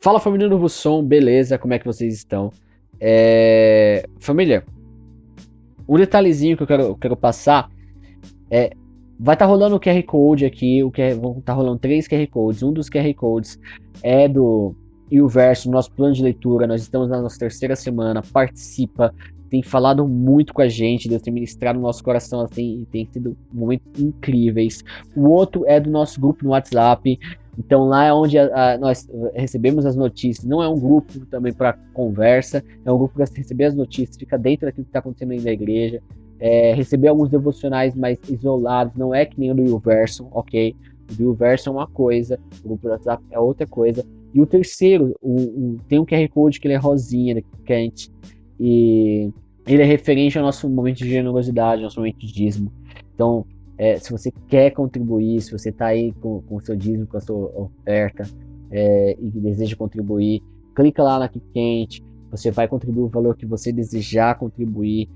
Fala família Novo Som, beleza? Como é que vocês estão? Família, um detalhezinho que eu quero passar é. Vai estar rolando o QR Code aqui, vão estar rolando 3 QR Codes. Um dos QR Codes é do YouVerso, nosso plano de leitura. Nós estamos na nossa terceira semana, participa, tem falado muito com a gente, Deus tem ministrado no nosso coração, assim, tem sido momentos incríveis. O outro é do nosso grupo no WhatsApp. Então lá é onde nós recebemos as notícias. Não é um grupo também para conversa, é um grupo para receber as notícias, fica dentro daquilo que está acontecendo aí na igreja. Receber alguns devocionais mais isolados, não é que nem o do YouVersion, ok? O do YouVersion é uma coisa, o grupo do WhatsApp é outra coisa. E o terceiro, tem um QR Code que ele é rosinha, quente, e ele é referente ao nosso momento de generosidade, ao nosso momento de dízimo. Então, se você quer contribuir, se você está aí com o seu dízimo, com a sua oferta, e deseja contribuir, clica lá na Aqui Quente, você vai contribuir o valor que você desejar contribuir.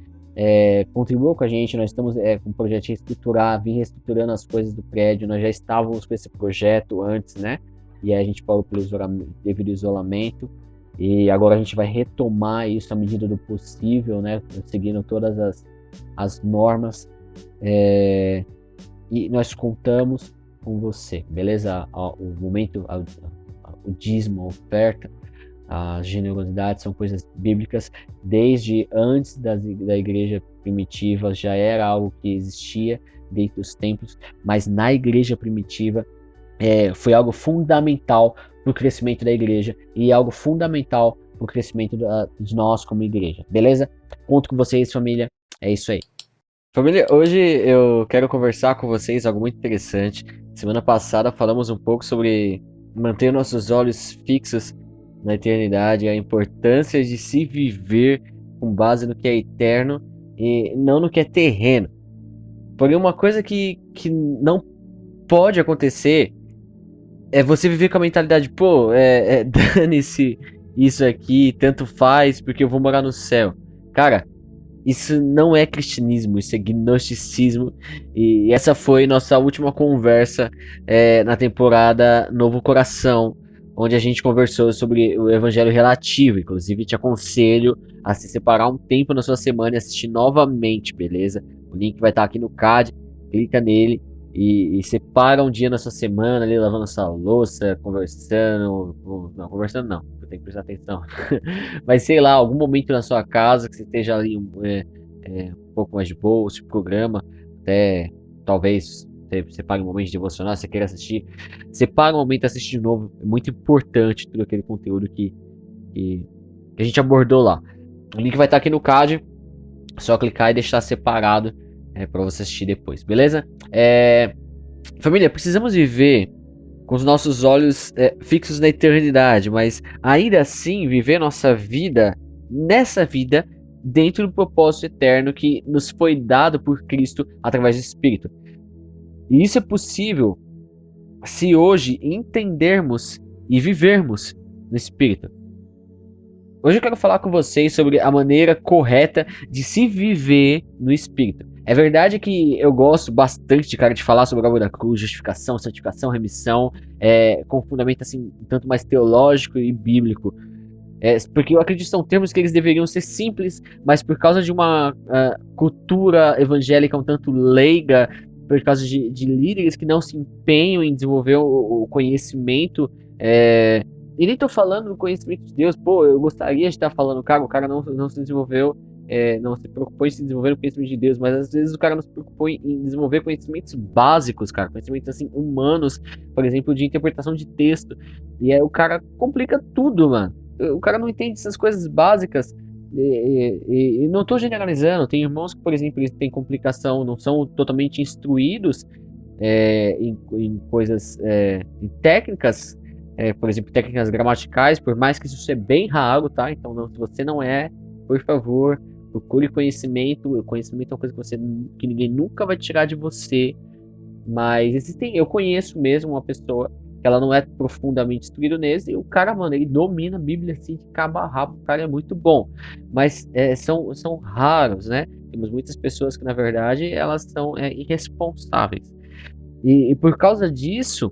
Contribua com a gente, nós estamos com o projeto de reestruturar, vim reestruturando as coisas do prédio, nós já estávamos com esse projeto antes, né? E aí a gente parou devido ao isolamento, e agora a gente vai retomar isso à medida do possível, né? Seguindo todas as normas, e nós contamos com você, beleza? O momento, o dízimo, a oferta, a generosidade são coisas bíblicas. Desde antes da igreja primitiva já era algo que existia dentro dos templos, mas na igreja primitiva foi algo fundamental para o crescimento da igreja e algo fundamental para o crescimento de nós como igreja, beleza? Conto com vocês, família, é isso aí. Família, hoje eu quero conversar com vocês algo muito interessante. Semana passada falamos um pouco sobre manter nossos olhos fixos na eternidade, a importância de se viver com base no que é eterno e não no que é terreno. Porém, uma coisa que não pode acontecer é você viver com a mentalidade, pô, dane-se isso aqui, tanto faz, porque eu vou morar no céu. Cara, isso não é cristianismo, isso é gnosticismo. E essa foi nossa última conversa na temporada Novo Coração, onde a gente conversou sobre o evangelho relativo. Inclusive, te aconselho a se separar um tempo na sua semana e assistir novamente, beleza? O link vai estar aqui no card, clica nele e separa um dia na sua semana ali, lavando sua louça, conversando. Não, conversando não, eu tenho que prestar atenção. Mas sei lá, algum momento na sua casa que você esteja ali um pouco mais de boa, se programa, até talvez você separe um momento de devocional, você queira assistir, separa um momento e assiste de novo. É muito importante tudo aquele conteúdo que a gente abordou lá. O link vai estar aqui no card, só clicar e deixar separado para você assistir depois, beleza? Família, precisamos viver com os nossos olhos fixos na eternidade, mas ainda assim viver nossa vida, nessa vida, dentro do propósito eterno que nos foi dado por Cristo através do Espírito. E isso é possível se hoje entendermos e vivermos no Espírito. Hoje eu quero falar com vocês sobre a maneira correta de se viver no Espírito. É verdade que eu gosto bastante de falar sobre a obra da cruz, justificação, santificação, remissão, com fundamento assim, um tanto mais teológico e bíblico. Porque eu acredito que são termos que eles deveriam ser simples, mas por causa de uma cultura evangélica um tanto leiga, por causa de líderes que não se empenham em desenvolver o conhecimento, e nem tô falando do conhecimento de Deus, pô, eu gostaria de estar falando, cara, o cara não se desenvolveu, não se preocupou em se desenvolver no conhecimento de Deus, mas às vezes o cara não se preocupou em desenvolver conhecimentos básicos, cara, conhecimentos assim, humanos, por exemplo, de interpretação de texto, e aí o cara complica tudo, mano. O cara não entende essas coisas básicas, e não tô generalizando, tem irmãos que, por exemplo, eles têm complicação, não são totalmente instruídos em coisas, em técnicas, por exemplo, técnicas gramaticais, por mais que isso seja bem raro, tá? Então, se você não é, por favor, procure conhecimento. O conhecimento é uma coisa que ninguém nunca vai tirar de você. Mas eu conheço mesmo uma pessoa que ela não é profundamente instruída nesse, e o cara, mano, ele domina a Bíblia assim de cabo a rabo, o cara é muito bom. Mas são raros, né? Temos muitas pessoas que, na verdade, elas são irresponsáveis. E por causa disso,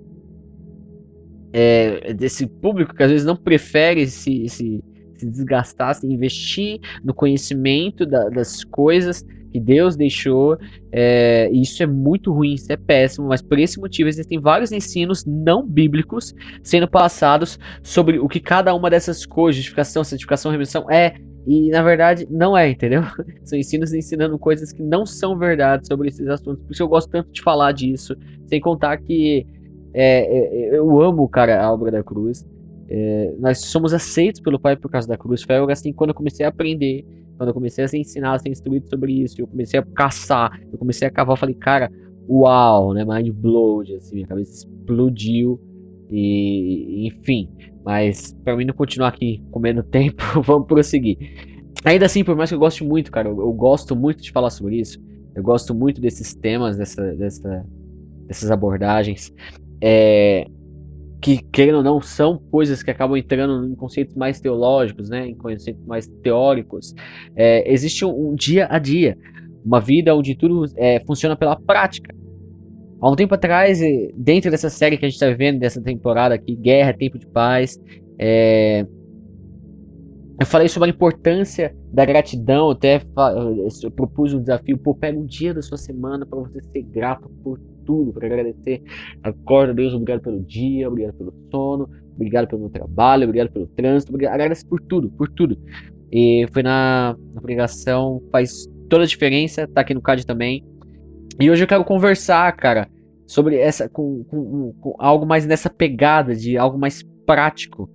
desse público que às vezes não prefere se desgastar, se investir no conhecimento das coisas que Deus deixou, e isso é muito ruim, isso é péssimo, mas por esse motivo existem vários ensinos não bíblicos sendo passados sobre o que cada uma dessas coisas, justificação, santificação, remissão e na verdade não entendeu? São ensinos ensinando coisas que não são verdade sobre esses assuntos, por isso eu gosto tanto de falar disso, sem contar que eu amo, cara, a obra da cruz. Nós somos aceitos pelo Pai por causa da cruz. Foi algo assim quando eu comecei a aprender, quando eu comecei a ser ensinado, a ser instruído sobre isso, eu comecei a caçar, eu comecei a cavar, eu falei, cara, uau, né, mind blowed, assim, minha cabeça explodiu e enfim. Mas pra mim não continuar aqui comendo tempo, vamos prosseguir. Ainda assim, por mais que eu goste muito, cara, eu gosto muito de falar sobre isso, eu gosto muito desses temas, dessas abordagens. Que, querendo ou não, são coisas que acabam entrando em conceitos mais teológicos, né, em conceitos mais teóricos. Existe um dia a dia, uma vida onde tudo funciona pela prática. Há um tempo atrás, dentro dessa série que a gente está vivendo, dessa temporada aqui, Guerra, Tempo de Paz, eu falei sobre a importância da gratidão, até eu propus um desafio, pega um dia da sua semana para você ser grato por tudo, para agradecer. Acorda, Deus, obrigado pelo dia, obrigado pelo sono, obrigado pelo meu trabalho, obrigado pelo trânsito, agradece por tudo, por tudo. E foi na pregação, faz toda a diferença, tá aqui no card também. E hoje eu quero conversar, cara, sobre com algo mais nessa pegada de algo mais prático,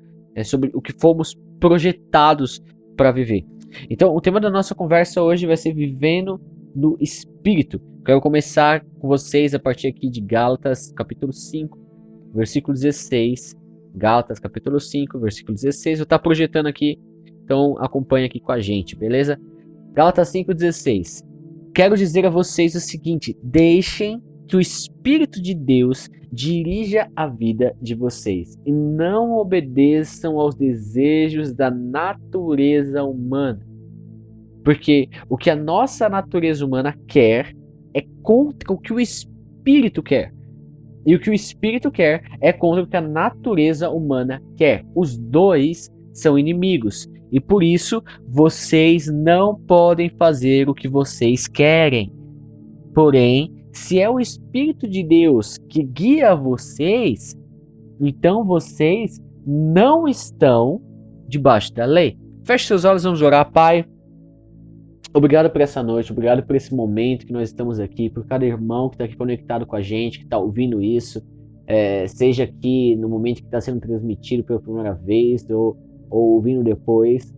sobre o que fomos projetados para viver. Então, o tema da nossa conversa hoje vai ser vivendo no Espírito. Quero começar com vocês a partir aqui de Gálatas, capítulo 5, versículo 16. Gálatas, capítulo 5, versículo 16. Eu estou projetando aqui, então acompanha aqui com a gente, beleza? Gálatas 5:16. Quero dizer a vocês o seguinte: deixem que o Espírito de Deus dirija a vida de vocês e não obedeçam aos desejos da natureza humana. Porque o que a nossa natureza humana quer é contra o que o Espírito quer. E o que o Espírito quer é contra o que a natureza humana quer. Os dois são inimigos. E por isso, vocês não podem fazer o que vocês querem. Porém, se é o Espírito de Deus que guia vocês, então vocês não estão debaixo da lei. Feche seus olhos, vamos orar. Pai, obrigado por essa noite, obrigado por esse momento que nós estamos aqui, por cada irmão que está aqui conectado com a gente, que está ouvindo isso, seja aqui no momento que está sendo transmitido pela primeira vez ou ouvindo depois.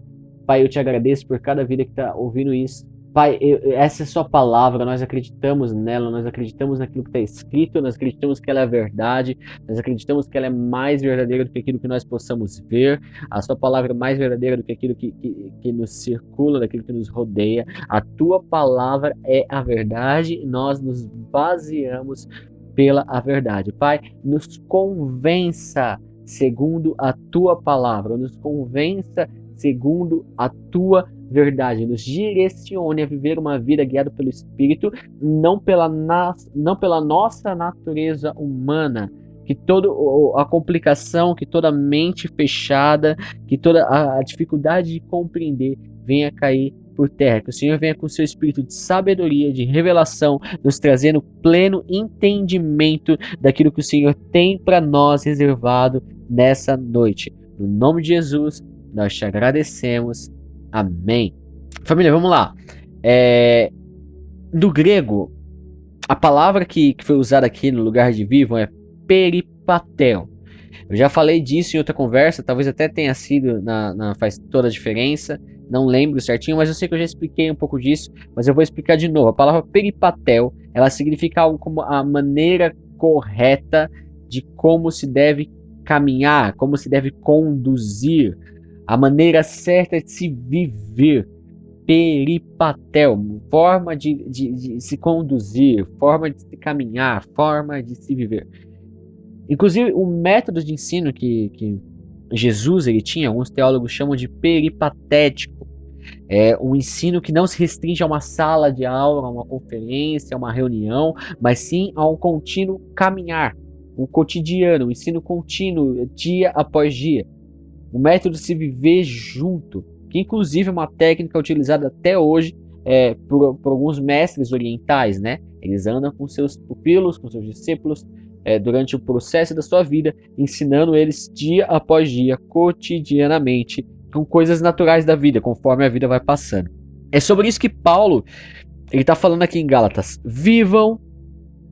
Pai, eu te agradeço por cada vida que está ouvindo isso. Pai, essa é a sua palavra, nós acreditamos nela, nós acreditamos naquilo que está escrito, nós acreditamos que ela é a verdade, nós acreditamos que ela é mais verdadeira do que aquilo que nós possamos ver, a sua palavra é mais verdadeira do que aquilo que nos circula, daquilo que nos rodeia. A tua palavra é a verdade e nós nos baseamos pela a verdade. Pai, nos convença segundo a tua palavra, nos convença segundo a tua verdade, nos direcione a viver uma vida guiada pelo Espírito, não pela nossa natureza humana, que toda a complicação, que toda a mente fechada, que toda a dificuldade de compreender venha cair por terra, que o Senhor venha com o seu espírito de sabedoria, de revelação, nos trazendo pleno entendimento daquilo que o Senhor tem para nós reservado nessa noite. No nome de Jesus, nós te agradecemos. Amém. Família, vamos lá. Do grego, a palavra que foi usada aqui no lugar de vivo é peripatel. Eu já falei disso em outra conversa, talvez até tenha sido faz toda a diferença, não lembro certinho, mas eu sei que eu já expliquei um pouco disso, mas eu vou explicar de novo. A palavra peripatel, ela significa algo como a maneira correta de como se deve caminhar, como se deve conduzir, a maneira certa de se viver. Peripatel, forma de se conduzir, forma de se caminhar, forma de se viver. Inclusive, o método de ensino que Jesus ele tinha, alguns teólogos chamam de peripatético. É um ensino que não se restringe a uma sala de aula, a uma conferência, a uma reunião, mas sim a um contínuo caminhar. o cotidiano, o ensino contínuo, dia após dia. O método de se viver junto, que inclusive é uma técnica utilizada até hoje por alguns mestres orientais, né? Eles andam com seus pupilos, com seus discípulos, durante o processo da sua vida, ensinando eles dia após dia, cotidianamente, com coisas naturais da vida, conforme a vida vai passando. É sobre isso que Paulo ele está falando aqui em Gálatas. Vivam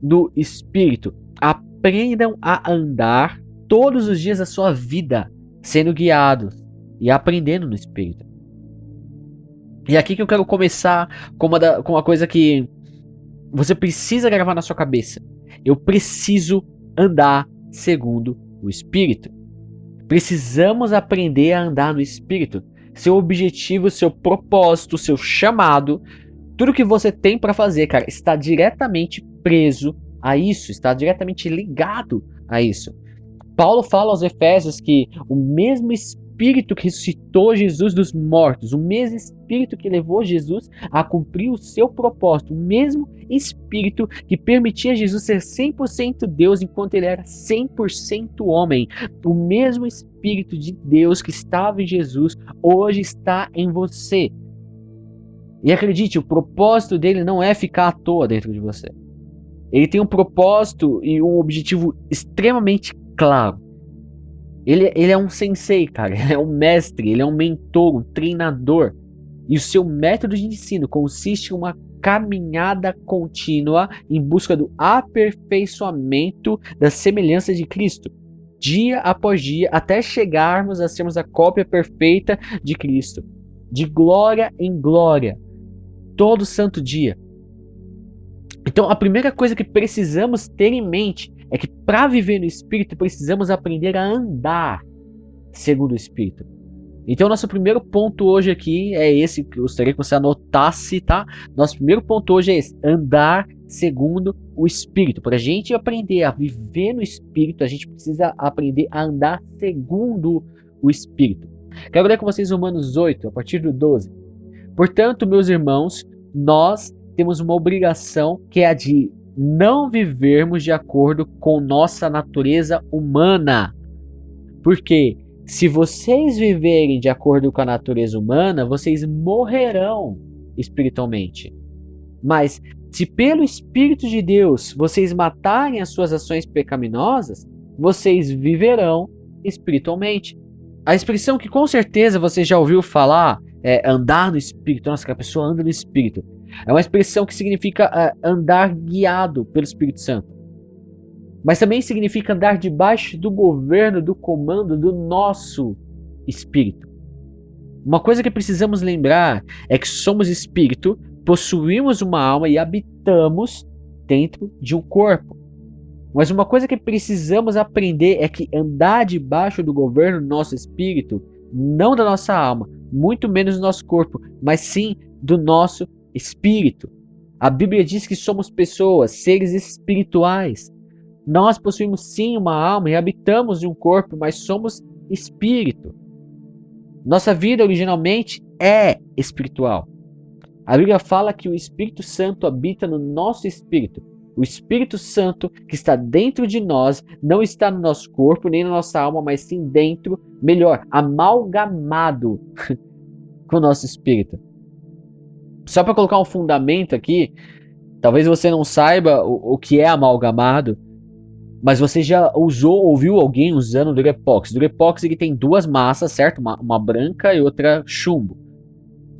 no Espírito, aprendam a andar todos os dias da sua vida, sendo guiados e aprendendo no Espírito. E aqui que eu quero começar com uma coisa que você precisa gravar na sua cabeça. Eu preciso andar segundo o Espírito. Precisamos aprender a andar no Espírito. Seu objetivo, seu propósito, seu chamado, tudo que você tem para fazer, cara, está diretamente preso a isso, está diretamente ligado a isso. Paulo fala aos Efésios que o mesmo Espírito que ressuscitou Jesus dos mortos, o mesmo Espírito que levou Jesus a cumprir o seu propósito, o mesmo Espírito que permitia Jesus ser 100% Deus enquanto ele era 100% homem, o mesmo Espírito de Deus que estava em Jesus hoje está em você. E acredite, o propósito dele não é ficar à toa dentro de você. Ele tem um propósito e um objetivo extremamente claro. Ele é um sensei, cara. Ele é um mestre, ele é um mentor, um treinador. E o seu método de ensino consiste em uma caminhada contínua em busca do aperfeiçoamento da semelhança de Cristo, dia após dia, até chegarmos a sermos a cópia perfeita de Cristo, de glória em glória, todo santo dia. Então, a primeira coisa que precisamos ter em mente é que para viver no Espírito precisamos aprender a andar segundo o Espírito. Então, nosso primeiro ponto hoje aqui é esse, que eu gostaria que você anotasse, tá? Nosso primeiro ponto hoje é esse, andar segundo o Espírito. Para a gente aprender a viver no Espírito, a gente precisa aprender a andar segundo o Espírito. Quero ler com vocês Romanos 8, a partir do 12. Portanto, meus irmãos, nós temos uma obrigação que é a de não vivermos de acordo com nossa natureza humana. Porque se vocês viverem de acordo com a natureza humana, vocês morrerão espiritualmente. Mas se pelo Espírito de Deus vocês matarem as suas ações pecaminosas, vocês viverão espiritualmente. A expressão que com certeza você já ouviu falar é andar no Espírito. Nossa, que a pessoa anda no Espírito. É uma expressão que significa andar guiado pelo Espírito Santo. Mas também significa andar debaixo do governo, do comando do nosso Espírito. Uma coisa que precisamos lembrar é que somos Espírito, possuímos uma alma e habitamos dentro de um corpo. Mas uma coisa que precisamos aprender é que andar debaixo do governo do nosso Espírito, não da nossa alma, muito menos do nosso corpo, mas sim do nosso Espírito. A Bíblia diz que somos pessoas, seres espirituais. Nós possuímos sim uma alma e habitamos em um corpo, mas somos espírito. Nossa vida originalmente é espiritual. A Bíblia fala que o Espírito Santo habita no nosso espírito. O Espírito Santo que está dentro de nós não está no nosso corpo nem na nossa alma, mas sim dentro, melhor, amalgamado com o nosso espírito. Só para colocar um fundamento aqui, talvez você não saiba o que é amalgamado, mas você já ouviu alguém usando o Durepox. O Durepox ele tem duas massas, certo? Uma branca e outra chumbo.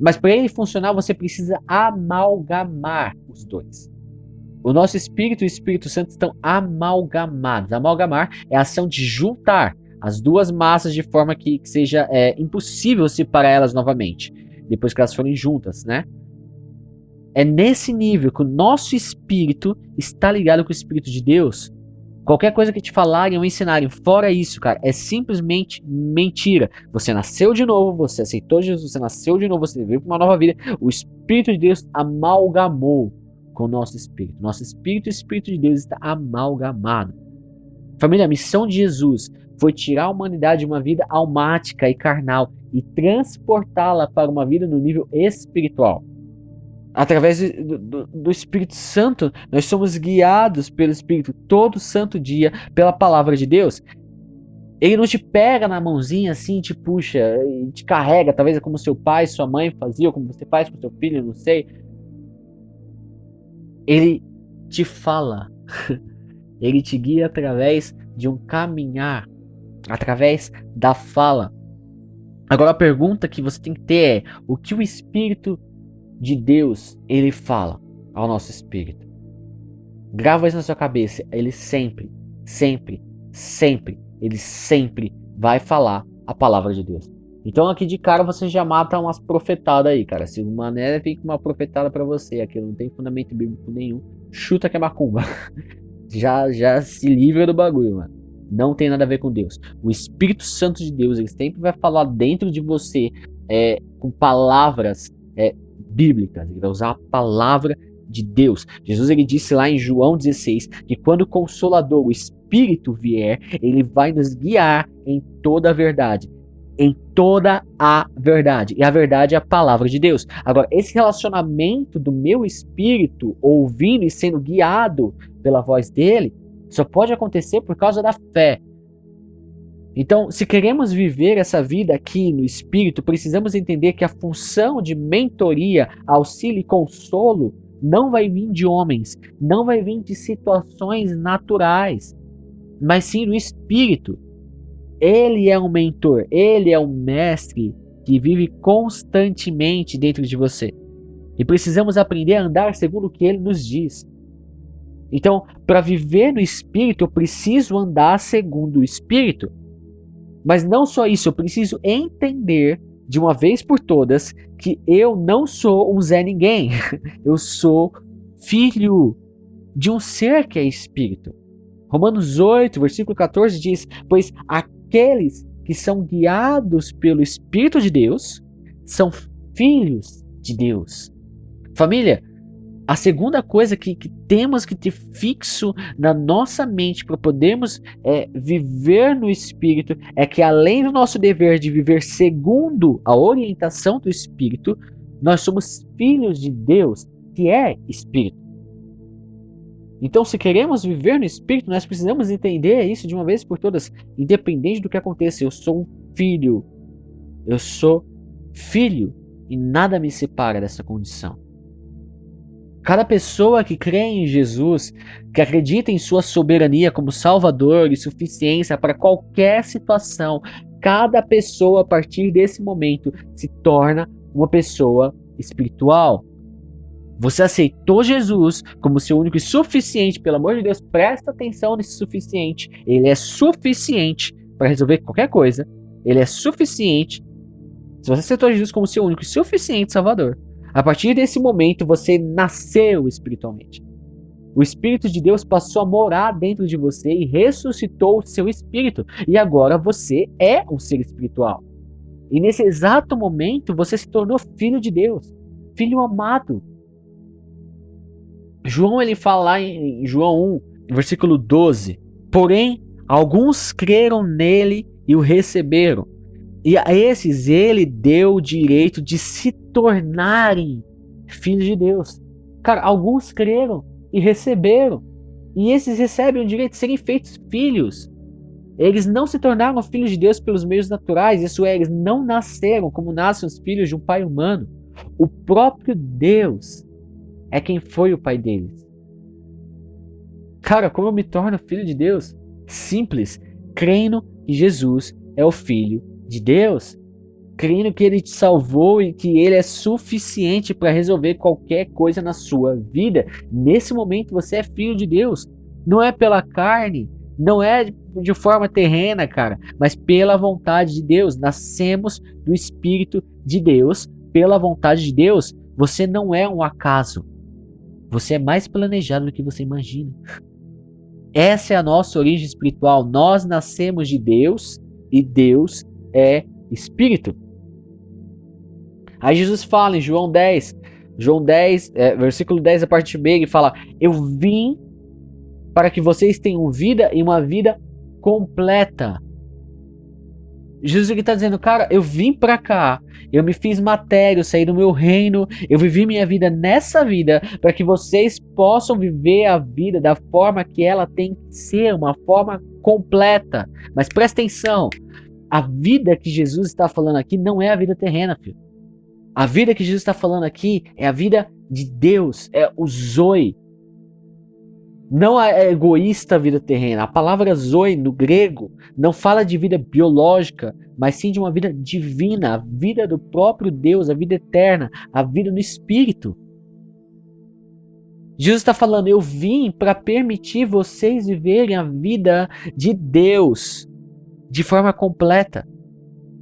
Mas para ele funcionar, você precisa amalgamar os dois. O nosso espírito e o Espírito Santo estão amalgamados. Amalgamar é a ação de juntar as duas massas de forma que seja impossível separar elas novamente, depois que elas forem juntas, né? É nesse nível que o nosso espírito está ligado com o Espírito de Deus. Qualquer coisa que te falarem ou ensinarem fora isso, cara, é simplesmente mentira. Você nasceu de novo, você aceitou Jesus, você nasceu de novo, você veio para uma nova vida. O Espírito de Deus amalgamou com o nosso espírito. Nosso espírito e o Espírito de Deus está amalgamado. Família, a missão de Jesus foi tirar a humanidade de uma vida almática e carnal e transportá-la para uma vida no nível espiritual. Através do Espírito Santo, nós somos guiados pelo Espírito todo santo dia pela palavra de Deus. Ele não te pega na mãozinha assim, te puxa, e te carrega, talvez é como seu pai, sua mãe fazia, ou como você faz com seu filho, não sei. Ele te fala, ele te guia através de um caminhar, através da fala. Agora a pergunta que você tem que ter é: o que o Espírito de Deus ele fala ao nosso espírito? Grava isso na sua cabeça. Ele sempre, sempre, sempre, ele sempre vai falar a palavra de Deus. Então aqui de cara você já mata umas profetadas aí, cara. Se o mané vem com uma profetada pra você, aqui não tem fundamento bíblico nenhum, chuta que é macumba. Já se livra do bagulho, mano. Não tem nada a ver com Deus. O Espírito Santo de Deus, ele sempre vai falar dentro de você com palavras bíblicas. Ele vai usar a palavra de Deus. Jesus ele disse lá em João 16 que quando o Consolador, o Espírito vier, ele vai nos guiar em toda a verdade. Em toda a verdade. E a verdade é a palavra de Deus. Agora, esse relacionamento do meu espírito ouvindo e sendo guiado pela voz dele só pode acontecer por causa da fé. Então, se queremos viver essa vida aqui no Espírito, precisamos entender que a função de mentoria, auxílio e consolo não vai vir de homens, não vai vir de situações naturais, mas sim do Espírito. Ele é um mentor, ele é um mestre que vive constantemente dentro de você. E precisamos aprender a andar segundo o que ele nos diz. Então, para viver no Espírito, eu preciso andar segundo o Espírito. Mas não só isso, eu preciso entender de uma vez por todas que eu não sou um Zé Ninguém. Eu sou filho de um ser que é Espírito. Romanos 8, versículo 14 diz: pois aqueles que são guiados pelo Espírito de Deus são filhos de Deus. Família, a segunda coisa que temos que ter fixo na nossa mente para podermos viver no Espírito é que, além do nosso dever de viver segundo a orientação do Espírito, nós somos filhos de Deus, que é Espírito. Então, se queremos viver no Espírito, nós precisamos entender isso de uma vez por todas, independente do que aconteça. Eu sou um filho, eu sou filho e nada me separa dessa condição. Cada pessoa que crê em Jesus, que acredita em sua soberania como Salvador e suficiência para qualquer situação, cada pessoa a partir desse momento se torna uma pessoa espiritual. Você aceitou Jesus como seu único e suficiente, pelo amor de Deus, presta atenção nesse suficiente. Ele é suficiente para resolver qualquer coisa. Ele é suficiente. Se você aceitou Jesus como seu único e suficiente Salvador, a partir desse momento você nasceu espiritualmente. O Espírito de Deus passou a morar dentro de você e ressuscitou o seu espírito. E agora você é um ser espiritual. E nesse exato momento você se tornou filho de Deus, filho amado. João ele fala lá em João 1, versículo 12: porém, alguns creram nele e o receberam. E a esses ele deu o direito de se tornarem filhos de Deus. Cara, alguns creram e receberam. E esses recebem o direito de serem feitos filhos. Eles não se tornaram filhos de Deus pelos meios naturais. Isso é, eles não nasceram como nascem os filhos de um pai humano. O próprio Deus é quem foi o pai deles. Cara, como eu me torno filho de Deus? Simples, crendo que Jesus é o Filho de Deus, crendo que ele te salvou e que ele é suficiente para resolver qualquer coisa na sua vida. Nesse momento você é filho de Deus. Não é pela carne, não é de forma terrena, cara, mas pela vontade de Deus. Nascemos do Espírito de Deus, pela vontade de Deus. Você não é um acaso. Você é mais planejado do que você imagina. Essa é a nossa origem espiritual. Nós nascemos de Deus e Deus é Espírito. Aí Jesus fala em João 10, versículo 10, a parte B, ele fala: eu vim para que vocês tenham vida e uma vida completa. Jesus está dizendo, cara, eu vim para cá, eu me fiz matéria, eu saí do meu reino, eu vivi minha vida nessa vida para que vocês possam viver a vida da forma que ela tem que ser, uma forma completa. Mas presta atenção, a vida que Jesus está falando aqui não é a vida terrena, filho. A vida que Jesus está falando aqui é a vida de Deus, é o Zoe. Não é egoísta a vida terrena. A palavra Zoe no grego não fala de vida biológica, mas sim de uma vida divina, a vida do próprio Deus, a vida eterna, a vida no Espírito. Jesus está falando, eu vim para permitir vocês viverem a vida de Deus de forma completa.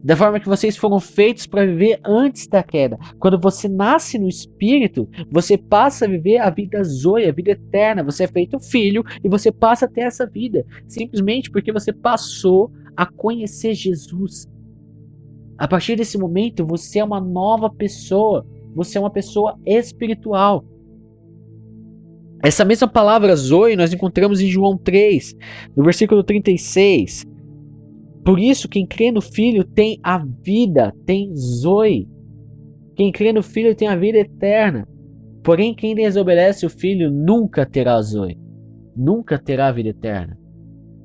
Da forma que vocês foram feitos para viver antes da queda. Quando você nasce no Espírito, você passa a viver a vida Zoe, a vida eterna. Você é feito filho e você passa a ter essa vida. Simplesmente porque você passou a conhecer Jesus. A partir desse momento, você é uma nova pessoa. Você é uma pessoa espiritual. Essa mesma palavra Zoe nós encontramos em João 3, no versículo 36. Por isso, quem crê no Filho tem a vida, tem Zoe. Quem crê no Filho tem a vida eterna. Porém, quem desobedece o Filho nunca terá Zoe. Nunca terá a vida eterna.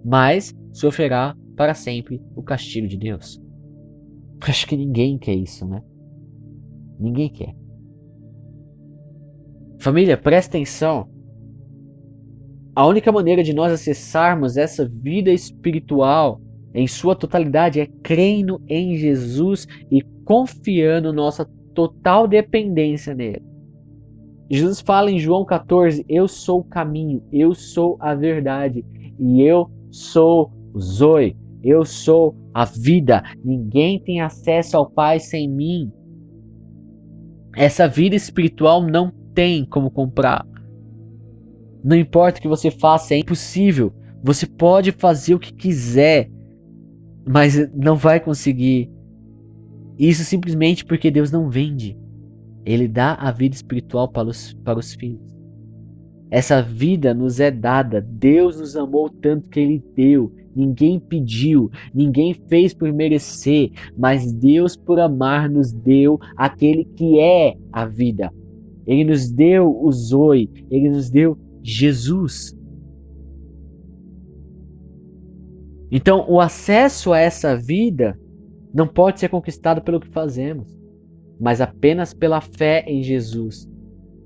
Mas sofrerá para sempre o castigo de Deus. Acho que ninguém quer isso, né? Ninguém quer. Família, presta atenção. A única maneira de nós acessarmos essa vida espiritual em sua totalidade é crendo em Jesus e confiando nossa total dependência nele. Jesus fala em João 14, eu sou o caminho, eu sou a verdade e eu sou o Zoe, eu sou a vida. Ninguém tem acesso ao Pai sem mim. Essa vida espiritual não tem como comprar. Não importa o que você faça, é impossível. Você pode fazer o que quiser, mas não vai conseguir. Isso simplesmente porque Deus não vende. Ele dá a vida espiritual para os filhos. Essa vida nos é dada. Deus nos amou tanto que Ele deu. Ninguém pediu, ninguém fez por merecer, mas Deus por amar nos deu aquele que é a vida. Ele nos deu o Zoe, Ele nos deu Jesus. Então, o acesso a essa vida não pode ser conquistado pelo que fazemos, mas apenas pela fé em Jesus,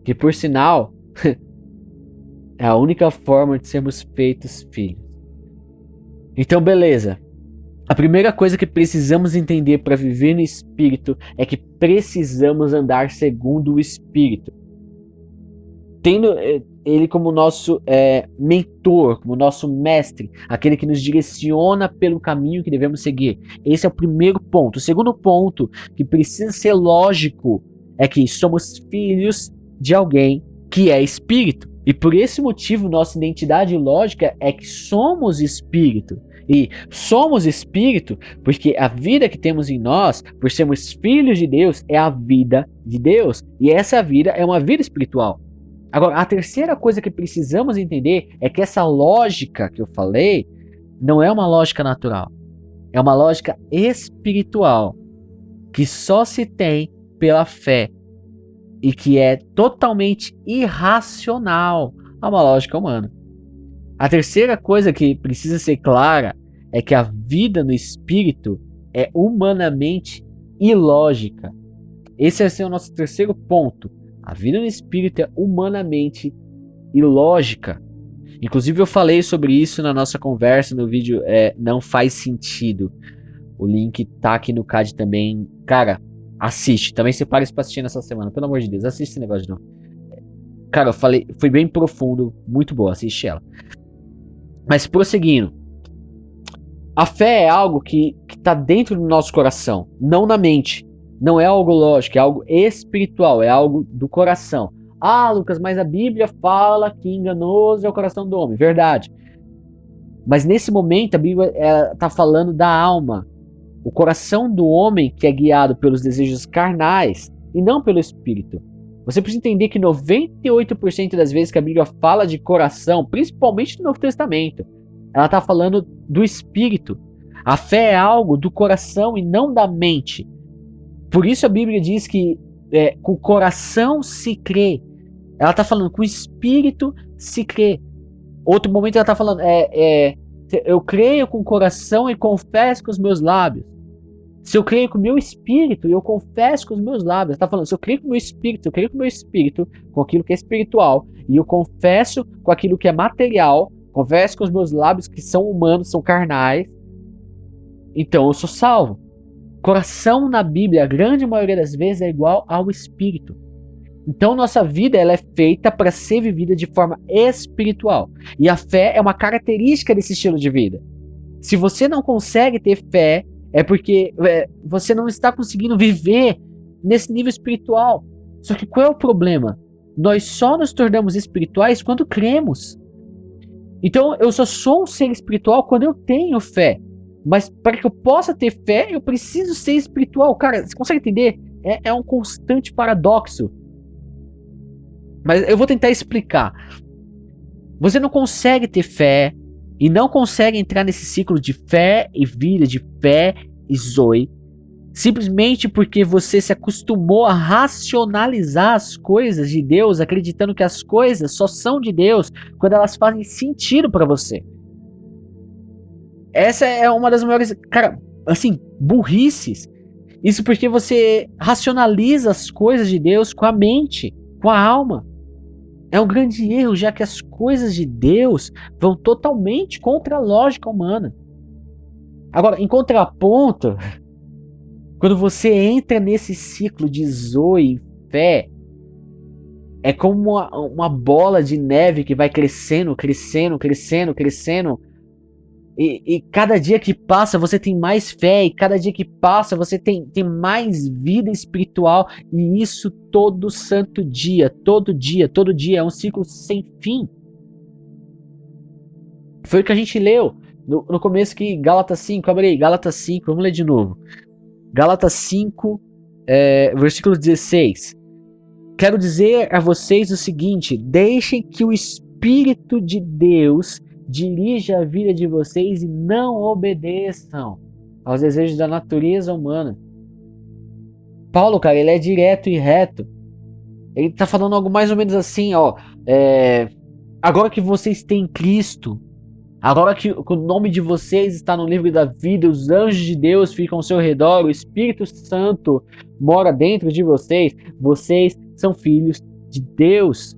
que por sinal é a única forma de sermos feitos filhos. Então, beleza. A primeira coisa que precisamos entender para viver no Espírito é que precisamos andar segundo o Espírito. Tendo Ele como nosso mentor, como nosso mestre, aquele que nos direciona pelo caminho que devemos seguir. Esse é o primeiro ponto. O segundo ponto, que precisa ser lógico, é que somos filhos de alguém que é Espírito. E por esse motivo, nossa identidade lógica é que somos Espírito. E somos Espírito porque a vida que temos em nós, por sermos filhos de Deus, é a vida de Deus. E essa vida é uma vida espiritual. Agora, a terceira coisa que precisamos entender é que essa lógica que eu falei não é uma lógica natural. É uma lógica espiritual que só se tem pela fé e que é totalmente irracional a uma lógica humana. A terceira coisa que precisa ser clara é que a vida no Espírito é humanamente ilógica. Esse vai ser o nosso terceiro ponto. A vida no Espírito é humanamente ilógica. Inclusive eu falei sobre isso na nossa conversa no vídeo Não Faz Sentido. O link tá aqui no card também. Cara, assiste. Também separa isso pra assistir nessa semana. Pelo amor de Deus, assiste esse negócio de novo. Cara, eu falei, foi bem profundo. Muito boa, assiste ela. Mas prosseguindo. A fé é algo que tá dentro do nosso coração, não na mente. Não é algo lógico, é algo espiritual, é algo do coração. Ah, Lucas, mas a Bíblia fala que enganoso é o coração do homem. Verdade. Mas nesse momento a Bíblia está falando da alma. O coração do homem que é guiado pelos desejos carnais e não pelo Espírito. Você precisa entender que 98% das vezes que a Bíblia fala de coração, principalmente no Novo Testamento, ela está falando do Espírito. A fé é algo do coração e não da mente. Por isso a Bíblia diz que com o coração se crê. Ela está falando com o espírito se crê. Outro momento ela está falando, eu creio com o coração e confesso com os meus lábios. Se eu creio com o meu espírito e eu confesso com os meus lábios, está falando, se eu creio com o meu espírito, com aquilo que é espiritual, e eu confesso com aquilo que é material, confesso com os meus lábios que são humanos, são carnais, então eu sou salvo. Coração na Bíblia, a grande maioria das vezes, é igual ao espírito. Então nossa vida ela é feita para ser vivida de forma espiritual. E a fé é uma característica desse estilo de vida. Se você não consegue ter fé, é porque você não está conseguindo viver nesse nível espiritual. Só que qual é o problema? Nós só nos tornamos espirituais quando cremos. Então eu só sou um ser espiritual quando eu tenho fé. Mas para que eu possa ter fé, eu preciso ser espiritual. Cara, você consegue entender? É um constante paradoxo. Mas eu vou tentar explicar. Você não consegue ter fé e não consegue entrar nesse ciclo de fé e vida, de fé e zoe, simplesmente porque você se acostumou a racionalizar as coisas de Deus, acreditando que as coisas só são de Deus quando elas fazem sentido para você. Essa é uma das maiores, burrices. Isso porque você racionaliza as coisas de Deus com a mente, com a alma. É um grande erro, já que as coisas de Deus vão totalmente contra a lógica humana. Agora, em contraponto, quando você entra nesse ciclo de zoe e fé, é como uma bola de neve que vai crescendo, crescendo, crescendo, crescendo. E cada dia que passa você tem mais fé, e cada dia que passa você tem mais vida espiritual, e isso todo santo dia, todo dia, todo dia, é um ciclo sem fim. Foi o que a gente leu no começo, que Gálatas 5, abre aí, Gálatas 5, vamos ler de novo. Gálatas 5, versículo 16. Quero dizer a vocês o seguinte: deixem que o Espírito de Deus dirija a vida de vocês e não obedeçam aos desejos da natureza humana. Paulo, cara, ele é direto e reto. Ele tá falando algo mais ou menos assim, agora que vocês têm Cristo, agora que o nome de vocês está no livro da vida, os anjos de Deus ficam ao seu redor, o Espírito Santo mora dentro de vocês, vocês são filhos de Deus.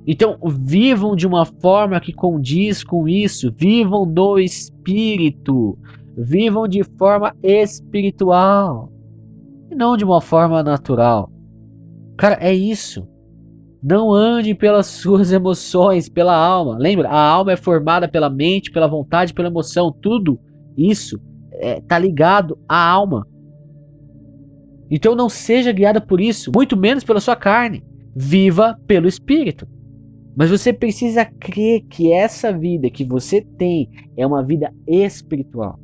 Então, vivam de uma forma que condiz com isso. Vivam no Espírito. Vivam de forma espiritual. E não de uma forma natural. Cara, é isso. Não ande pelas suas emoções, pela alma. Lembra? A alma é formada pela mente, pela vontade, pela emoção. Tudo isso está ligado à alma. Então não seja guiado por isso, muito menos pela sua carne. Viva pelo Espírito. Mas você precisa crer que essa vida que você tem é uma vida espiritual,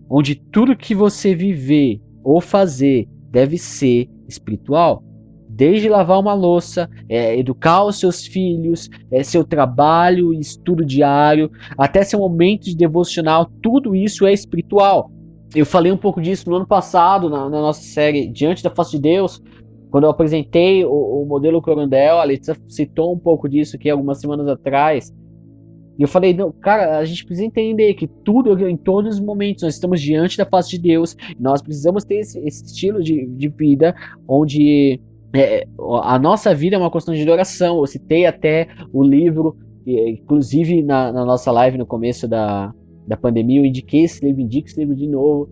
onde tudo que você viver ou fazer deve ser espiritual. Desde lavar uma louça, educar os seus filhos, seu trabalho e estudo diário, até seu momento de devocional, tudo isso é espiritual. Eu falei um pouco disso no ano passado, na nossa série Diante da Face de Deus. Quando eu apresentei o modelo Corandel, a Letícia citou um pouco disso aqui algumas semanas atrás. E eu falei, não, cara, a gente precisa entender que tudo, em todos os momentos, nós estamos diante da face de Deus. Nós precisamos ter esse estilo de vida onde a nossa vida é uma questão de adoração. Eu citei até o livro, inclusive na nossa live no começo da pandemia, eu indiquei esse livro, indico esse livro de novo.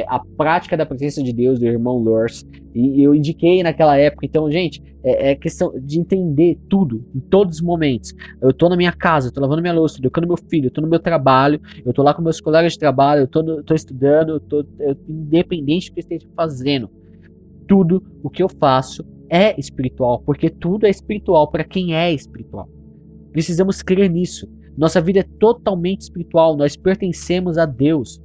A Prática da Presença de Deus, do irmão Lors, e eu indiquei naquela época. Então, gente, é questão de entender tudo, em todos os momentos. Eu tô na minha casa, eu tô lavando minha louça, tô educando meu filho, eu tô no meu trabalho, eu tô lá com meus colegas de trabalho, eu tô estudando, independente do que eu esteja fazendo. Tudo o que eu faço é espiritual, porque tudo é espiritual para quem é espiritual. Precisamos crer nisso. Nossa vida é totalmente espiritual, nós pertencemos a Deus.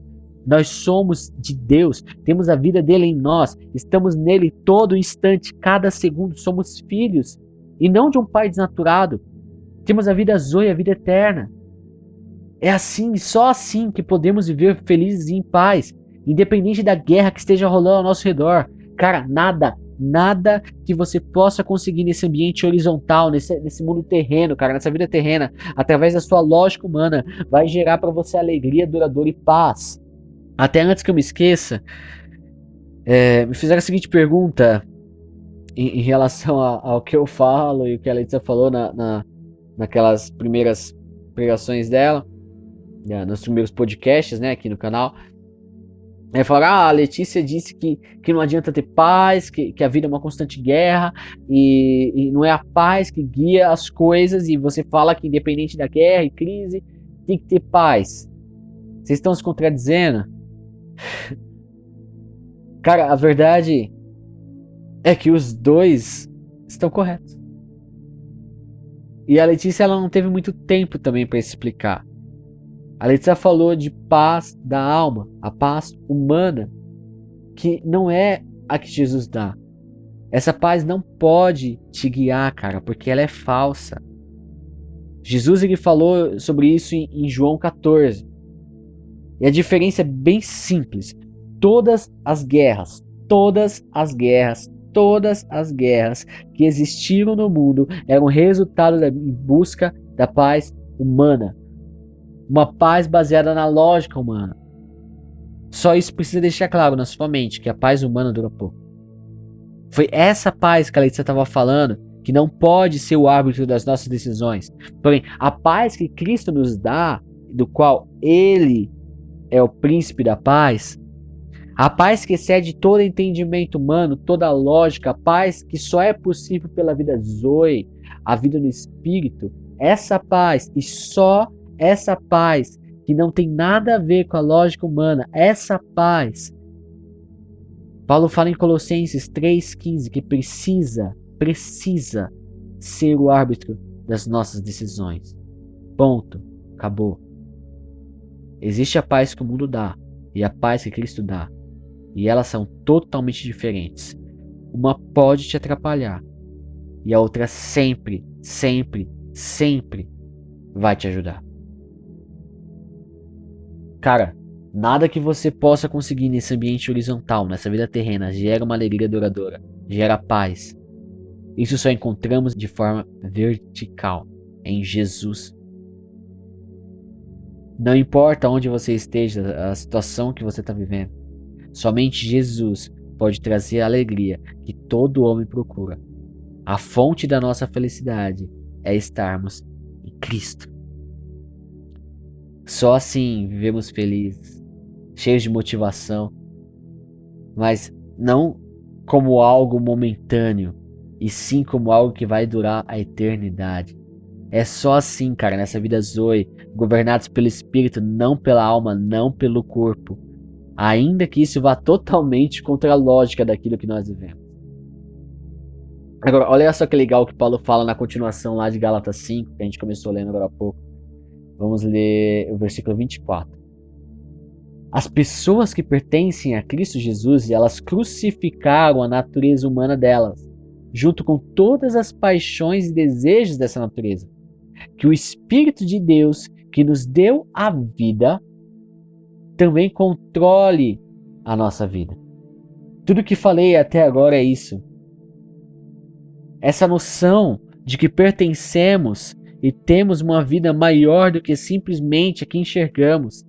Nós somos de Deus, temos a vida dele em nós, estamos nele todo instante, cada segundo, somos filhos, e não de um pai desnaturado. Temos a vida zoe, a vida eterna. É assim, só assim que podemos viver felizes e em paz, independente da guerra que esteja rolando ao nosso redor. Cara, nada que você possa conseguir nesse ambiente horizontal, nesse mundo terreno, cara, nessa vida terrena, através da sua lógica humana, vai gerar para você alegria duradoura e paz. Até antes que eu me esqueça, me fizeram a seguinte pergunta em relação ao que eu falo e o que a Letícia falou naquelas primeiras pregações dela, nos primeiros podcasts, né, aqui no canal. Falaram, a Letícia disse que não adianta ter paz, que a vida é uma constante guerra e não é a paz que guia as coisas, e você fala que independente da guerra e crise, tem que ter paz. Vocês estão se contradizendo? Cara, a verdade é que os dois estão corretos. E a Letícia ela não teve muito tempo também para explicar. A Letícia falou de paz da alma, a paz humana, que não é a que Jesus dá. Essa paz não pode te guiar, cara, porque ela é falsa. Jesus ele falou sobre isso em João 14. E a diferença é bem simples. Todas as guerras que existiram no mundo eram resultado da busca da paz humana. Uma paz baseada na lógica humana. Só isso precisa deixar claro na sua mente, que a paz humana dura pouco. Foi essa paz que a Letícia estava falando, que não pode ser o árbitro das nossas decisões. Porém, a paz que Cristo nos dá, do qual Ele é o príncipe da paz, a paz que excede todo entendimento humano, toda lógica, a paz que só é possível pela vida Zoe, a vida no Espírito, essa paz e só essa paz que não tem nada a ver com a lógica humana, essa paz. Paulo fala em Colossenses 3,15 que precisa ser o árbitro das nossas decisões. Ponto. Acabou. Existe a paz que o mundo dá e a paz que Cristo dá. E elas são totalmente diferentes. Uma pode te atrapalhar e a outra sempre vai te ajudar. Cara, nada que você possa conseguir nesse ambiente horizontal, nessa vida terrena, gera uma alegria duradoura, gera paz. Isso só encontramos de forma vertical, em Jesus. Não importa onde você esteja, a situação que você está vivendo, somente Jesus pode trazer a alegria que todo homem procura. A fonte da nossa felicidade é estarmos em Cristo. Só assim vivemos felizes, cheios de motivação, mas não como algo momentâneo, e sim como algo que vai durar a eternidade. É só assim, cara, nessa vida Zoe, governados pelo Espírito, não pela alma, não pelo corpo. Ainda que isso vá totalmente contra a lógica daquilo que nós vivemos. Agora, olha só que legal que Paulo fala na continuação lá de Gálatas 5, que a gente começou lendo agora há pouco. Vamos ler o versículo 24. As pessoas que pertencem a Cristo Jesus, elas crucificaram a natureza humana delas, junto com todas as paixões e desejos dessa natureza. Que o Espírito de Deus, que nos deu a vida, também controle a nossa vida. Tudo que falei até agora é isso. Essa noção de que pertencemos e temos uma vida maior do que simplesmente a que enxergamos.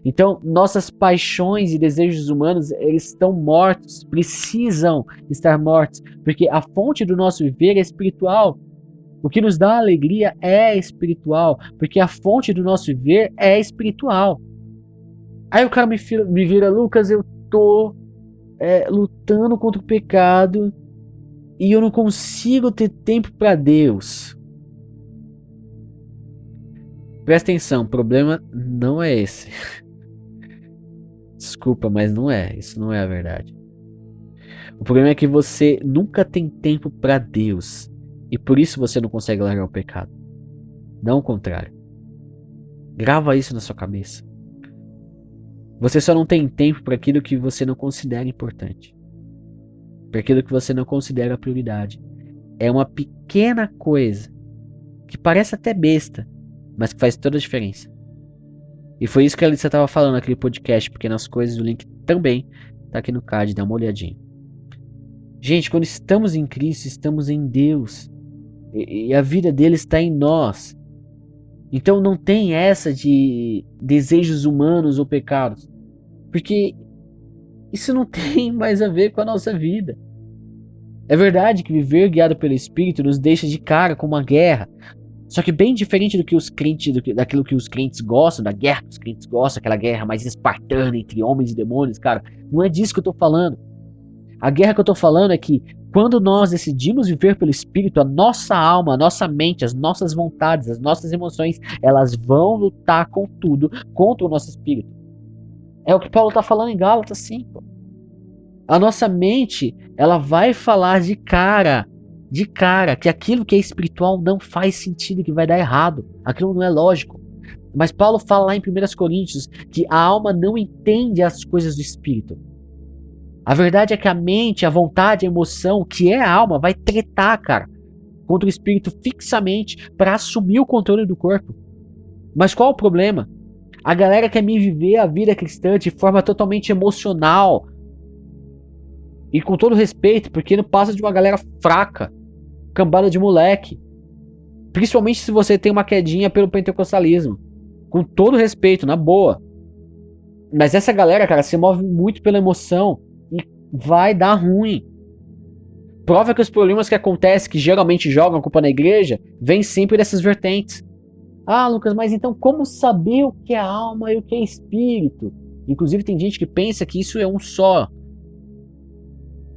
Então, nossas paixões e desejos humanos, eles estão mortos, precisam estar mortos, porque a fonte do nosso viver é espiritual. O que nos dá alegria é espiritual, porque a fonte do nosso viver é espiritual. Aí o cara me vira, Lucas, eu tô lutando contra o pecado e eu não consigo ter tempo para Deus. Presta atenção, o problema não é esse. Desculpa, mas não é. Isso não é a verdade. O problema é que você nunca tem tempo para Deus e por isso você não consegue largar o pecado. Não o contrário. Grava isso na sua cabeça. Você só não tem tempo para aquilo que você não considera importante. Para aquilo que você não considera prioridade. É uma pequena coisa que parece até besta, mas que faz toda a diferença. E foi isso que a Alicia estava falando naquele podcast Pequenas Coisas, o link também tá aqui no card, dá uma olhadinha. Gente, quando estamos em Cristo, estamos em Deus. E a vida dele está em nós. Então não tem essa de desejos humanos ou pecados. Porque isso não tem mais a ver com a nossa vida. É verdade que viver guiado pelo Espírito nos deixa de cara com uma guerra. Só que bem diferente do que os crentes, daquilo que os crentes gostam, da guerra que os crentes gostam, aquela guerra mais espartana entre homens e demônios, cara, não é disso que eu tô falando. A guerra que eu tô falando é que quando nós decidimos viver pelo Espírito, a nossa alma, a nossa mente, as nossas vontades, as nossas emoções, elas vão lutar com tudo contra o nosso Espírito. É o que Paulo tá falando em Gálatas 5. A nossa mente, ela vai falar de cara, que aquilo que é espiritual não faz sentido, que vai dar errado. Aquilo não é lógico. Mas Paulo fala lá em 1 Coríntios que a alma não entende as coisas do espírito. A verdade é que a mente, a vontade, a emoção, que é a alma, vai tretar, cara, contra o espírito fixamente para assumir o controle do corpo. Mas qual o problema? A galera quer me viver a vida cristã de forma totalmente emocional. E com todo respeito, porque não passa de uma galera fraca, cambada de moleque. Principalmente se você tem uma quedinha pelo pentecostalismo. Com todo respeito, na boa. Mas essa galera, cara, se move muito pela emoção e vai dar ruim. Prova que os problemas que acontecem, que geralmente jogam a culpa na igreja, vêm sempre dessas vertentes. Ah, Lucas, mas então como saber o que é alma e o que é espírito? Inclusive tem gente que pensa que isso é um só.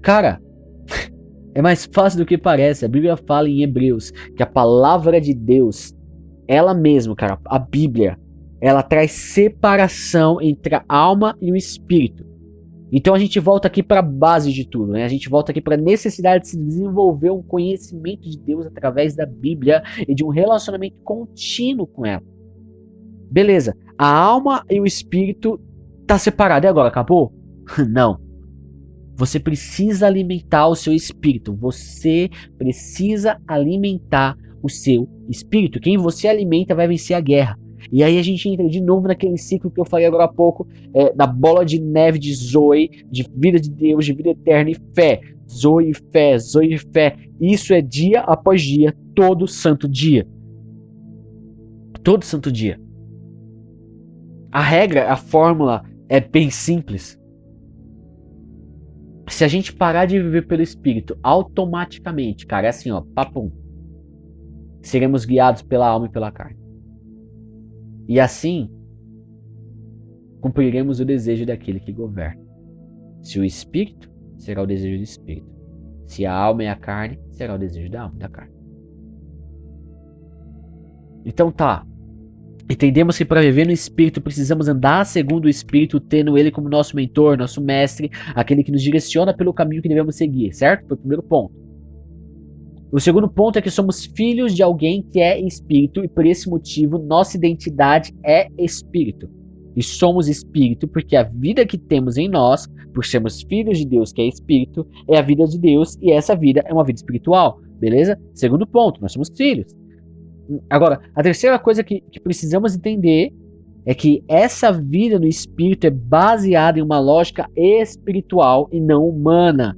Cara, é mais fácil do que parece. A Bíblia fala em Hebreus que a palavra de Deus, ela mesma, cara, a Bíblia, ela traz separação entre a alma e o espírito. Então a gente volta aqui para a base de tudo, né? A gente volta aqui para a necessidade de se desenvolver um conhecimento de Deus através da Bíblia e de um relacionamento contínuo com ela. Beleza, a alma e o espírito tá separado e agora acabou? Não. Você precisa alimentar o seu espírito. Você precisa alimentar o seu espírito. Quem você alimenta vai vencer a guerra. E aí a gente entra de novo naquele ciclo que eu falei agora há pouco, da bola de neve de Zoe, de vida de Deus, de vida eterna e fé. Zoe e fé, Zoe e fé. Isso é dia após dia, todo santo dia. Todo santo dia. A regra, a fórmula é bem simples. Se a gente parar de viver pelo Espírito, automaticamente, cara, é assim, ó, papum, seremos guiados pela alma e pela carne. E assim, cumpriremos o desejo daquele que governa. Se o Espírito, será o desejo do Espírito. Se a alma é a carne, será o desejo da alma e da carne. Então tá. Entendemos que para viver no Espírito precisamos andar segundo o Espírito, tendo Ele como nosso mentor, nosso mestre, aquele que nos direciona pelo caminho que devemos seguir, certo? Foi o primeiro ponto. O segundo ponto é que somos filhos de alguém que é Espírito e por esse motivo nossa identidade é Espírito. E somos Espírito porque a vida que temos em nós, por sermos filhos de Deus que é Espírito, é a vida de Deus e essa vida é uma vida espiritual, beleza? Segundo ponto, nós somos filhos. Agora, a terceira coisa que precisamos entender é que essa vida no Espírito é baseada em uma lógica espiritual e não humana,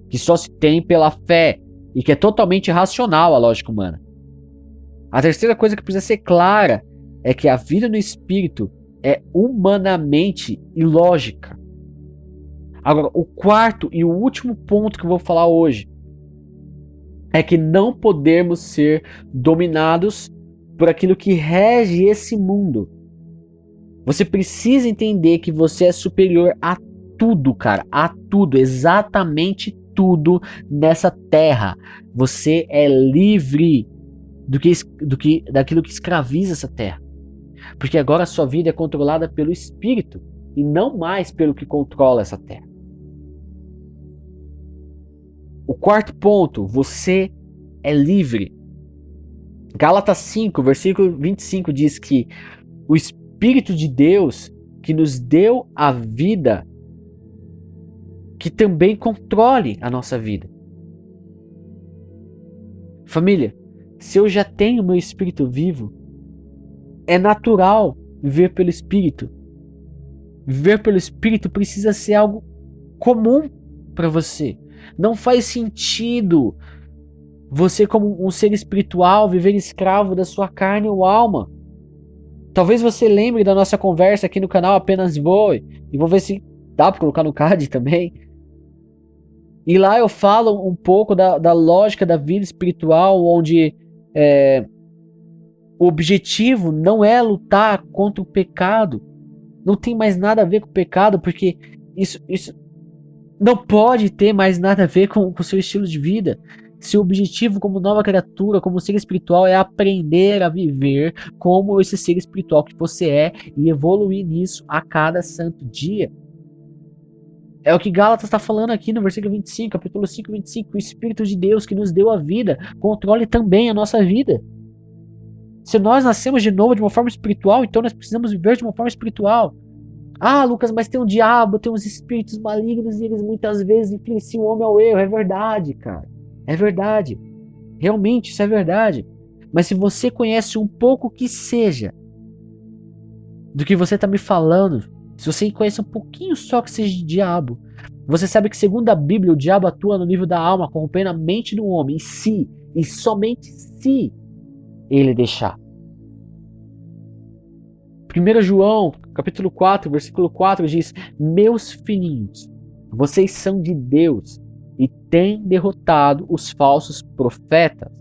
que só se tem pela fé e que é totalmente racional a lógica humana. A terceira coisa que precisa ser clara é que a vida no Espírito é humanamente ilógica. Agora, o quarto e o último ponto que eu vou falar hoje é que não podemos ser dominados por aquilo que rege esse mundo. Você precisa entender que você é superior a tudo, cara, a tudo, exatamente tudo nessa terra. Você é livre daquilo que escraviza essa terra. Porque agora a sua vida é controlada pelo Espírito e não mais pelo que controla essa terra. O quarto ponto, você é livre. Gálatas 5, versículo 25 diz que o Espírito de Deus que nos deu a vida, que também controle a nossa vida. Família, se eu já tenho meu Espírito vivo, é natural viver pelo Espírito. Viver pelo Espírito precisa ser algo comum para você. Não faz sentido você, como um ser espiritual, viver escravo da sua carne ou alma. Talvez você lembre da nossa conversa aqui no canal Apenas Voe. E vou ver se dá para colocar no card também. E lá eu falo um pouco da lógica da vida espiritual, onde o objetivo não é lutar contra o pecado. Não tem mais nada a ver com o pecado, porque isso não pode ter mais nada a ver com o seu estilo de vida. Seu objetivo como nova criatura, como ser espiritual, é aprender a viver como esse ser espiritual que você é e evoluir nisso a cada santo dia. É o que Gálatas está falando aqui no versículo 25, capítulo 5, 25. O Espírito de Deus que nos deu a vida, controle também a nossa vida. Se nós nascemos de novo de uma forma espiritual, então nós precisamos viver de uma forma espiritual. Ah, Lucas, mas tem um diabo, tem uns espíritos malignos e eles muitas vezes influenciam o homem ao erro. É verdade, cara. É verdade. Realmente, isso é verdade. Mas se você conhece um pouco que seja do que você está me falando, se você conhece um pouquinho só que seja de diabo, você sabe que segundo a Bíblia, o diabo atua no nível da alma, corrompendo a mente do homem, e somente se ele deixar. 1 João, capítulo 4, versículo 4 diz: Meus filhinhos, vocês são de Deus e têm derrotado os falsos profetas,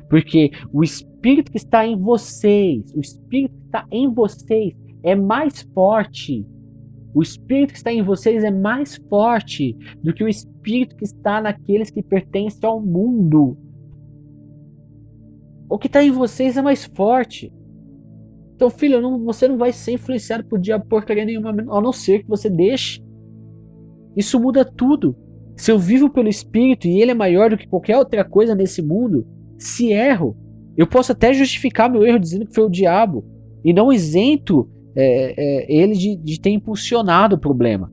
porque o Espírito que está em vocês, é mais forte. O Espírito que está em vocês é mais forte do que o Espírito que está naqueles que pertencem ao mundo. O que está em vocês é mais forte. Então, filho, você não vai ser influenciado por diabo porcaria nenhuma, a não ser que você deixe. Isso muda tudo. Se eu vivo pelo Espírito e ele é maior do que qualquer outra coisa nesse mundo, se erro, eu posso até justificar meu erro dizendo que foi o diabo. E não isento ele de ter impulsionado o problema.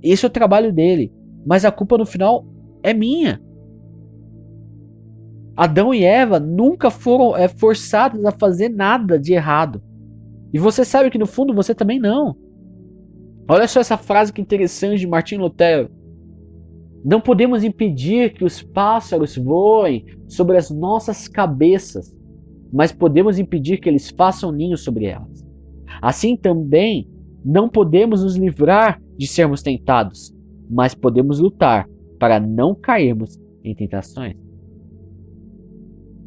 Esse é o trabalho dele. Mas a culpa no final é minha. Adão e Eva nunca foram forçados a fazer nada de errado. E você sabe que no fundo você também não. Olha só essa frase que interessante de Martin Lutero. Não podemos impedir que os pássaros voem sobre as nossas cabeças, mas podemos impedir que eles façam ninho sobre elas. Assim também, não podemos nos livrar de sermos tentados, mas podemos lutar para não cairmos em tentações.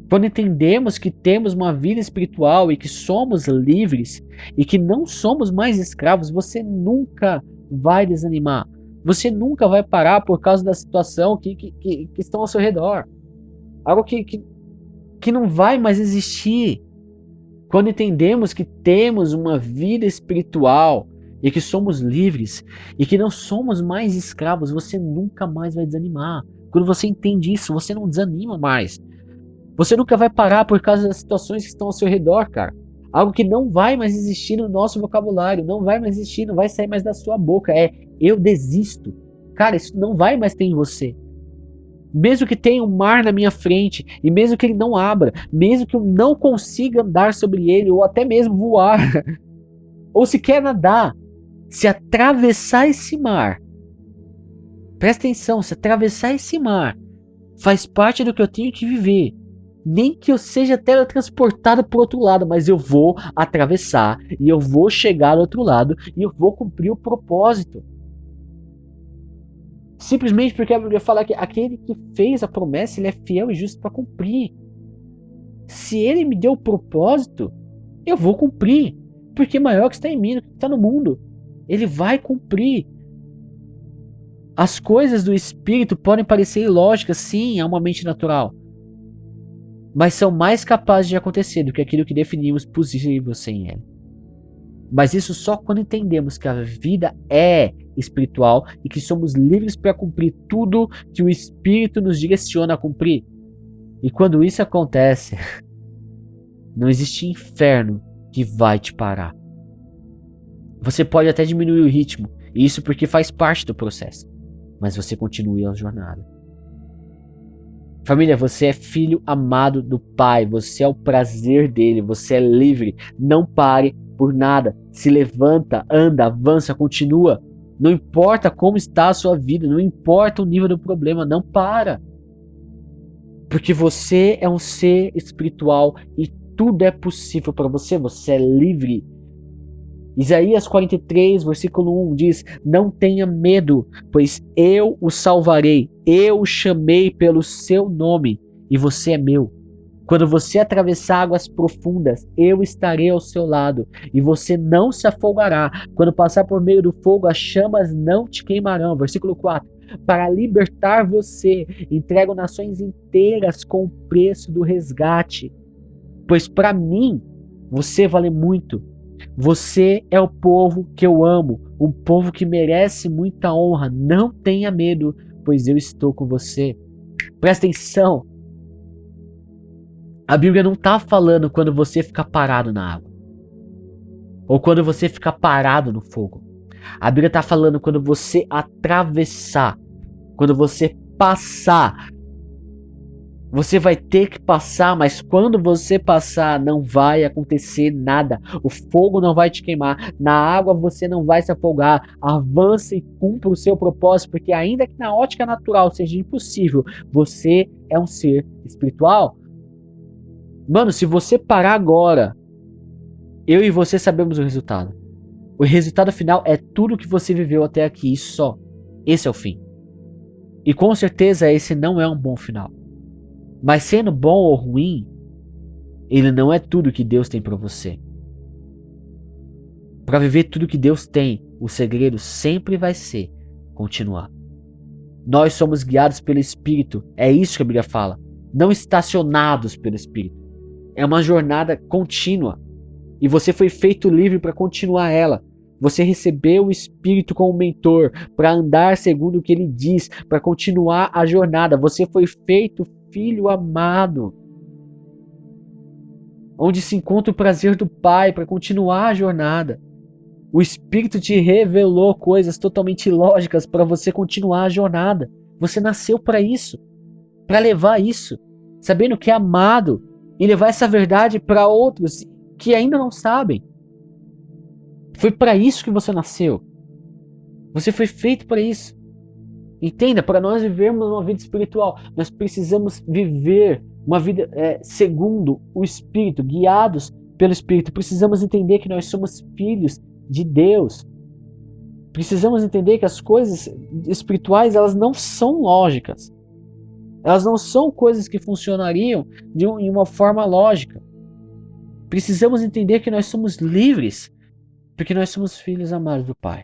Quando entendemos que temos uma vida espiritual e que somos livres e que não somos mais escravos, você nunca vai desanimar. Você nunca vai parar por causa da situação que estão ao seu redor. Algo que não vai mais existir. Quando entendemos que temos uma vida espiritual e que somos livres e que não somos mais escravos, você nunca mais vai desanimar. Quando você entende isso, você não desanima mais. Você nunca vai parar por causa das situações que estão ao seu redor, cara. Algo que não vai mais existir no nosso vocabulário, não vai mais existir, não vai sair mais da sua boca. Eu desisto. Cara, isso não vai mais ter em você. Mesmo que tenha um mar na minha frente, e mesmo que ele não abra, mesmo que eu não consiga andar sobre ele, ou até mesmo voar, ou sequer nadar, se atravessar esse mar, presta atenção, se atravessar esse mar faz parte do que eu tenho que viver. Nem que eu seja teletransportado para o outro lado, mas eu vou atravessar e eu vou chegar ao outro lado e eu vou cumprir o propósito. Simplesmente porque a Bíblia fala que aquele que fez a promessa, ele é fiel e justo para cumprir. Se ele me deu o propósito, eu vou cumprir. Porque maior que está em mim do que está no mundo. Ele vai cumprir. As coisas do Espírito podem parecer ilógicas, sim, a uma mente natural. Mas são mais capazes de acontecer do que aquilo que definimos possível sem ele. Mas isso só quando entendemos que a vida é espiritual e que somos livres para cumprir tudo que o Espírito nos direciona a cumprir. E quando isso acontece, não existe inferno que vai te parar. Você pode até diminuir o ritmo, isso porque faz parte do processo, mas você continua a jornada. Família, você é filho amado do Pai, você é o prazer dele, você é livre. Não pare por nada. Se levanta, anda, avança, continua. Não importa como está a sua vida, não importa o nível do problema, não para. Porque você é um ser espiritual e tudo é possível para você, você é livre. Isaías 43, versículo 1 diz: Não tenha medo, pois eu o salvarei, eu o chamei pelo seu nome e você é meu. Quando você atravessar águas profundas, eu estarei ao seu lado e você não se afogará. Quando passar por meio do fogo, as chamas não te queimarão. Versículo 4. Para libertar você, entrego nações inteiras com o preço do resgate. Pois para mim, você vale muito. Você é o povo que eu amo, um povo que merece muita honra. Não tenha medo, pois eu estou com você. Presta atenção. A Bíblia não está falando quando você ficar parado na água. Ou quando você ficar parado no fogo. A Bíblia está falando quando você atravessar. Quando você passar. Você vai ter que passar, mas quando você passar, não vai acontecer nada. O fogo não vai te queimar. Na água você não vai se afogar. Avance e cumpra o seu propósito, porque ainda que na ótica natural seja impossível, você é um ser espiritual. Mano, se você parar agora, eu e você sabemos o resultado. O resultado final é tudo que você viveu até aqui e só. Esse é o fim. E com certeza esse não é um bom final. Mas sendo bom ou ruim, ele não é tudo que Deus tem para você. Para viver tudo que Deus tem, o segredo sempre vai ser continuar. Nós somos guiados pelo Espírito. É isso que a Bíblia fala. Não estacionados pelo Espírito. É uma jornada contínua. E você foi feito livre para continuar ela. Você recebeu o Espírito como mentor para andar segundo o que ele diz, para continuar a jornada. Você foi feito filho amado, onde se encontra o prazer do Pai para continuar a jornada. O Espírito te revelou coisas totalmente lógicas para você continuar a jornada. Você nasceu para isso, para levar isso, sabendo que é amado e levar essa verdade para outros que ainda não sabem. Foi para isso que você nasceu. Você foi feito para isso. Entenda, para nós vivermos uma vida espiritual, nós precisamos viver uma vida segundo o Espírito, guiados pelo Espírito. Precisamos entender que nós somos filhos de Deus. Precisamos entender que as coisas espirituais, elas não são lógicas. Elas não são coisas que funcionariam de uma forma lógica. Precisamos entender que nós somos livres, porque nós somos filhos amados do Pai.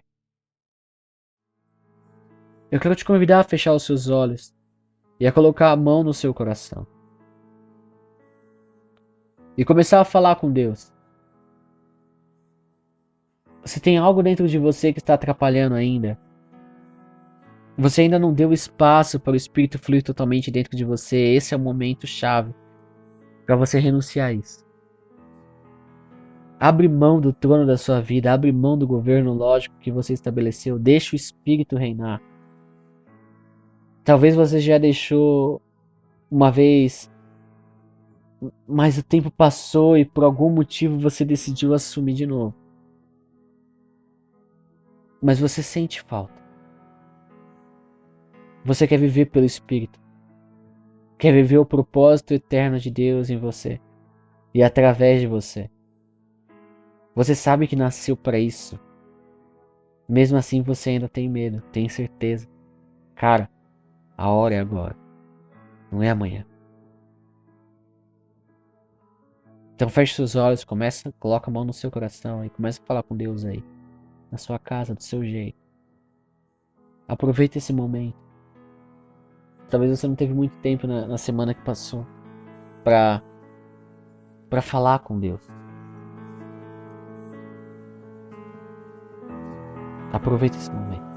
Eu quero te convidar a fechar os seus olhos e a colocar a mão no seu coração. E começar a falar com Deus. Se tem algo dentro de você que está atrapalhando ainda, você ainda não deu espaço para o Espírito fluir totalmente dentro de você, esse é o momento chave para você renunciar a isso. Abre mão do trono da sua vida, abre mão do governo lógico que você estabeleceu, deixa o Espírito reinar. Talvez você já deixou uma vez, mas o tempo passou e por algum motivo você decidiu assumir de novo. Mas você sente falta. Você quer viver pelo Espírito. Quer viver o propósito eterno de Deus em você e através de você. Você sabe que nasceu para isso. Mesmo assim você ainda tem medo, tem certeza. Cara, a hora é agora. Não é amanhã. Então feche seus olhos, coloca a mão no seu coração e começa a falar com Deus aí. Na sua casa, do seu jeito. Aproveita esse momento. Talvez você não teve muito tempo na semana que passou para falar com Deus. Aproveita esse momento.